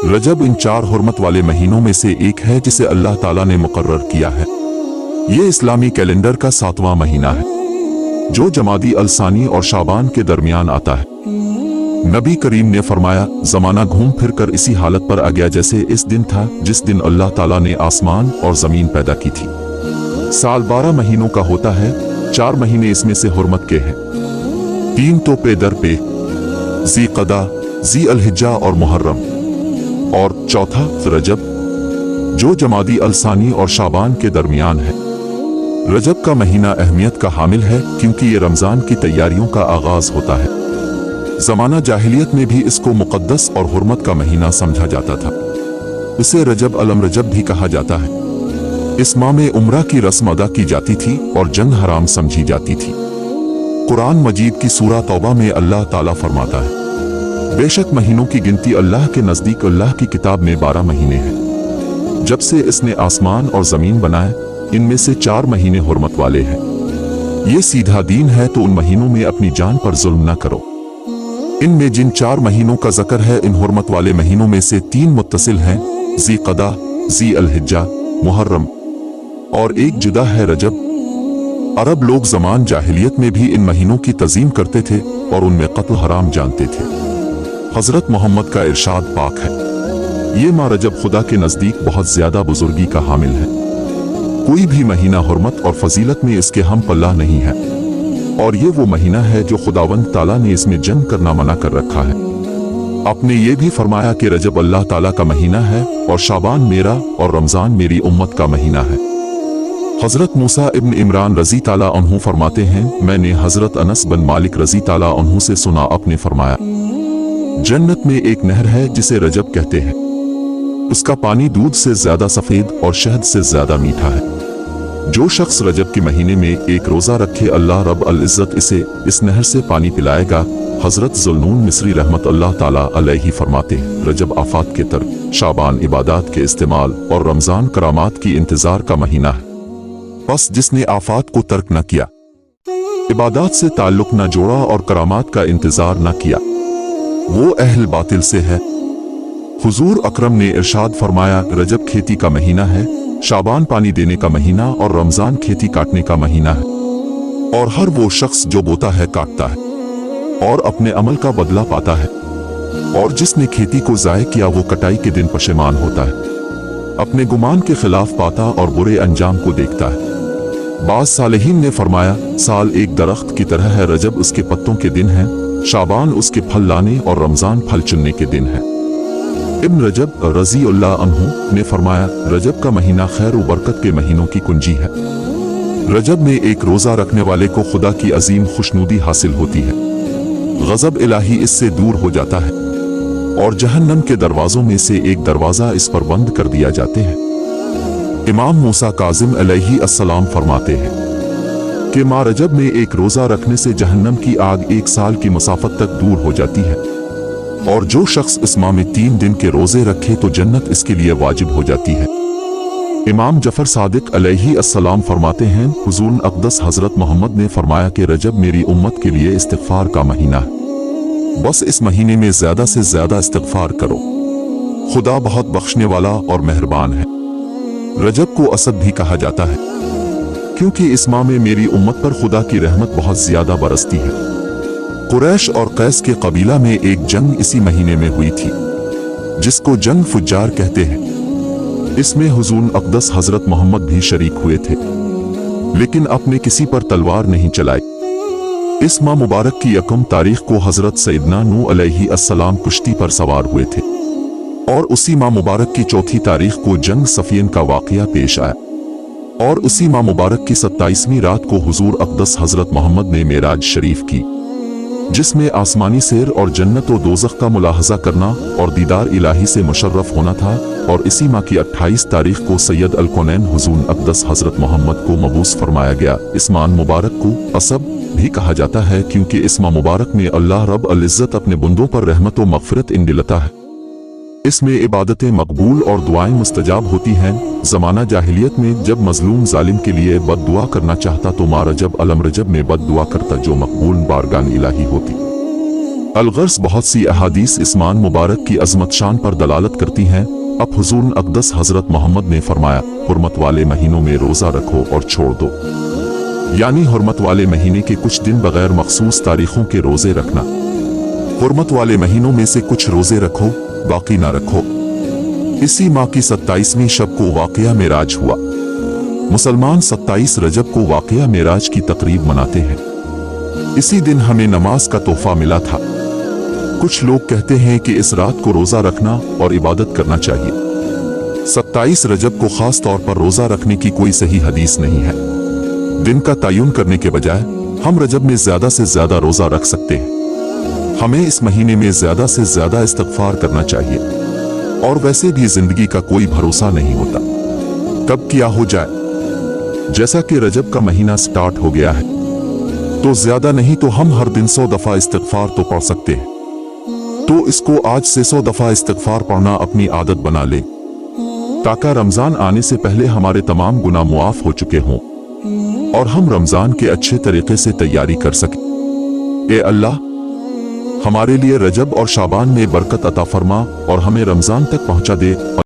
रजब इन 4 हुर्मत वाले महीनों में से एक है जिसे अल्लाह ताला ने मुकर्रर किया है। ये इस्लामी कैलेंडर का 7वां महीना है जो जमादी अलसानी और शाबान के दरमियान आता है। नबी करीम ने फरमाया, जमाना घूम फिर कर इसी हालत पर आ गया जैसे इस दिन था जिस दिन अल्लाह ताला ने आसमान और जमीन पैदा की थी। साल 12 महीनों का होता है, 4 महीने इसमें से हुर्मत के हैं, 3 तो पे दर पे, ज़ी क़दा, ज़ी अलहिज्जा और मुहर्रम, और चौथा रजब जो जमादी अलसानी और शाबान के दरमियान है। रजब का महीना अहमियत का हामिल है क्योंकि ये रमजान की तैयारियों का आगाज होता है। ज़माना जाहिलियत में भी इसको मुक़द्दस और हुर्मत का महीना समझा जाता था। इसे रजब अलम रजब भी कहा जाता है। इस माह में उम्रा की रस्म अदा की जाती थी और जंग हराम समझी जाती थी। कुरान मजीद की सूरा तौबा में अल्लाह ताला फरमाता है, बेशक महीनों की गिनती अल्लाह के नज़दीक अल्लाह की किताब में 12 महीने हैं। जब से इसने आसमान और ज़मीन बनाए इनमें से 4 महीने हुर्मत वाले हैं। ये सीधा दीन है तो उन महीनों में अपनी जान पर जुल्म न करो। इनमें जिन 4 महीनों का जिक्र है इन हुर्मत वाले महीनों में से 3 मुत्तसिल हैं, ज़ी क़दा, ज़ी अलहिज्जा, मुहर्रम, और एक जुदा है रजब। अरब लोग ज़मान जाहिलियत में भी इन महीनों की तज़ीम करते थे और उनमें क़त्ल हराम जानते थे। हज़रत मोहम्मद का इरशाद पाक है, ये माह रजब खुदा के नज़दीक बहुत ज़्यादा बुजुर्गी का हामिल है। कोई भी महीना हुर्मत और फजीलत में इसके हम पल्ला नहीं है, और ये वो महीना है जो खुदावंद ताला ने इसमें जंग करना मना कर रखा है। आपने ये भी फरमाया कि रजब अल्लाह ताला का महीना है और शाबान मेरा और रमज़ान मेरी उम्मत का महीना है। हज़रत मूसा इब्न इमरान रज़ी ताला अन्हु फरमाते हैं, मैंने हज़रत अनस बिन मालिक रज़ी ताला अन्हु से सुना, आपने फरमाया, जन्नत में एक नहर है जिसे रजब कहते हैं। उसका पानी दूध से ज्यादा सफेद और शहद से ज्यादा मीठा है। जो शख्स रजब के महीने में एक रोजा रखे अल्लाह रब अल इज़्ज़त इसे इस नहर से पानी पिलाएगा। हजरत ज़ुल्नून मिस्री रहमत अल्लाह ताला अलैहि फरमाते हैं, रजब आफात के तर्क, शाबान इबादात के इस्तेमाल और रमजान करामात की इंतजार का महीना है। बस जिसने आफात को तर्क न किया, इबादात से ताल्लुक न जोड़ा और करामात का इंतजार न किया, वो अहल बातिल से है। हुजूर अकरम ने इरशाद फरमाया, रजब खेती का महीना है, शाबान पानी देने का महीना और रमजान खेती काटने का महीना है। और हर वो शख्स जो बोता है काटता है और अपने अमल का बदला पाता है, और जिसने खेती को ज़ाय किया वो कटाई के दिन पशेमान होता है, अपने गुमान के खिलाफ पाता और बुरे अंजाम को देखता है। बाज़ सालेहीन ने फरमाया, साल एक दरख्त की तरह है, रजब उसके पत्तों के दिन है, शाबान उसके फल लाने और रमजान फल चुनने के दिन है। इब्न रजब रज़ियल्लाह अन्हु ने फरमाया, रजब का महीना खैर व बरकत के महीनों की कुंजी है। रजब में एक रोजा रखने वाले को खुदा की अजीम खुशनुदी हासिल होती है। गज़ब इलाही इससे दूर हो जाता है और जहन्नम के दरवाजों में से एक दरवाजा इस पर बंद कर दिया जाते हैं। इमाम मूसा काज़िम अलैहि अस्सलाम फरमाते हैं कि माह रजब में एक रोजा रखने से जहन्नम की आग 1 साल की मसाफत तक दूर हो जाती है, और जो शख्स इस माह में 3 दिन के रोजे रखे तो जन्नत इसके लिए वाजिब हो जाती है। इमाम जफर सादिक अलैहि अस्सलाम फरमाते हैं, हुजूर अक़दस हज़रत मोहम्मद ने फरमाया कि रजब मेरी उम्मत के लिए इस्तिग़फ़ार का महीना है। बस इस महीने में ज़्यादा से ज़्यादा इस्तिग़फ़ार करो, खुदा बहुत बख्शने वाला और मेहरबान है। रजब को असद भी कहा जाता है क्योंकि इस माह में मेरी उम्मत पर खुदा की रहमत बहुत ज्यादा बरसती है। कुरैश और कैस के कबीला में एक जंग इसी महीने में हुई थी जिसको जंग फुज्जार कहते हैं। इसमें हुजूर अक़दस हज़रत मोहम्मद भी शरीक हुए थे, लेकिन अपने किसी पर तलवार नहीं चलाई। इस माह मुबारक की 1 तारीख को हज़रत सैयदना नूह अलैहि अस्सलाम कुश्ती पर सवार हुए थे, और उसी माह मुबारक की 4 तारीख को जंग सफ़ीन का वाक़या पेश आया, और उसी माह मुबारक की 27वीं रात को हुजूर अक़दस हज़रत मोहम्मद ने मेराज शरीफ की, जिसमें आसमानी सैर और जन्नत व दोज़ख का मुलाहज़ा करना और दीदार इलाही से मुशर्रफ होना था। और इसी माह की 28 तारीख को सैयद अल कौनैन हुजूर अक़दस हज़रत मोहम्मद को मबूस फरमाया गया। इस माह मुबारक को असब भी कहा जाता है क्योंकि इस माह मुबारक में अल्लाह रब अल इज़्ज़त अपने बंदों पर रहमत व मग़फ़िरत इंदिलता है। इसमें इबादतें मकबूल और दुआएं मुस्तजाब होती हैं। ज़माना जाहिलियत में जब मजलूम जालिम के लिए बद दुआ करना चाहता तो माह रजब अलम रजब में बद दुआ करता, जो मकबूल बारगान इलाही होती। अलगर्स बहुत सी अहादीस इस्मान मुबारक की अजमत शान पर दलालत करती हैं। अब हुजूर अक़दस हजरत मोहम्मद ने फरमाया, हुर्मत वाले महीनों में रोजा रखो और छोड़ दो, यानी हुर्मत वाले महीने के कुछ दिन बगैर मखसूस तारीखों के रोजे रखना। हुर्मत वाले महीनों में से कुछ रोजे रखो, बाकी ना रखो। इसी माह की 27वीं शब को वाक़या मेराज हुआ। मुसलमान 27 रजब को वाक़या मेराज की तकरीब मनाते हैं। इसी दिन हमें नमाज का तोहफा मिला था। कुछ लोग कहते हैं कि इस रात को रोजा रखना और इबादत करना चाहिए। 27 रजब को खास तौर पर रोजा रखने की कोई सही हदीस नहीं है। दिन का तयन करने के बजाय हम रजब में ज्यादा से ज्यादा रोजा रख सकते हैं। हमें इस महीने में ज्यादा से ज्यादा इस्तग़फ़ार करना चाहिए। और वैसे भी जिंदगी का कोई भरोसा नहीं होता, कब क्या हो जाए। जैसा कि रजब का महीना स्टार्ट हो गया है, तो ज्यादा नहीं तो हम हर दिन 100 दफा इस्तग़फ़ार तो पढ़ सकते हैं। तो इसको आज से 100 दफा इस्तग़फ़ार पढ़ना अपनी आदत बना ले, ताकि रमजान आने से पहले हमारे तमाम गुनाह मुआफ हो चुके हों और हम रमजान के अच्छे तरीके से तैयारी कर सकें। ए अल्लाह, हमारे लिए रजब और शाबान में बरकत अता फरमा और हमें रमजान तक पहुंचा दे।